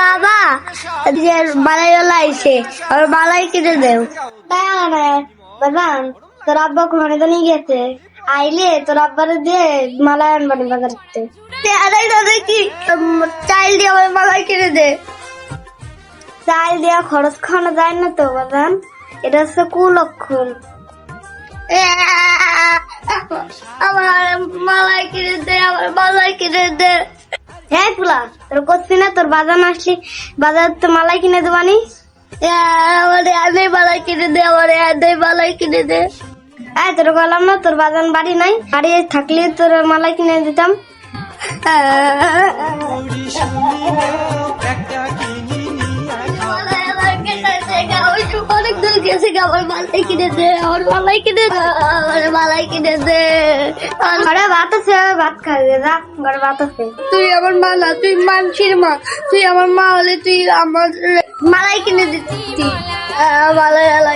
বাবা যে মালাইওয়ালা আইছে আর মালাই কিনে দেও। তাই না বাজান, তোর আব্বা ঘরে তো নিয়ে গেছে, আইলে তোর আব্বারে দিয়ে মালাই আনবানি বাজার করতে। আদাই দাদা কি চাইল দিয়ে আমার মালাই কিনে দে। চাইল দেওয়া খরচ খাওয়ানো যায় না তো বাজান, এটা হচ্ছে কুলক্ষণ। আমার মালাই কিনে দে, আমার মালাই কিনে দে। হ্যাঁ পুলা, তোর করছি না তোর বাজান আসলি বাজার তো মালাই কিনে দেবানি। আমার আদে মালাই কিনে দে, আমার আদে মালাই কিনে দে। হ্যাঁ তোর বললাম না তোর বাজান বাড়ি নাই, বাড়ি থাকলে তোর মালাই কিনে দিতাম। অনেক দূর গেছে, আমার মালাই কিনে দে, আমার মালাই কিনে দে, আমার মালাই কিনে দে। ঘরে ভাত আছে, ভাত খাবে যা, ঘরে ভাত আছে। তুই আমার মা না, তুই মানছির মা, তুই আমার মা হলে তুই আমার মালাই কিনে দিতি। মালাই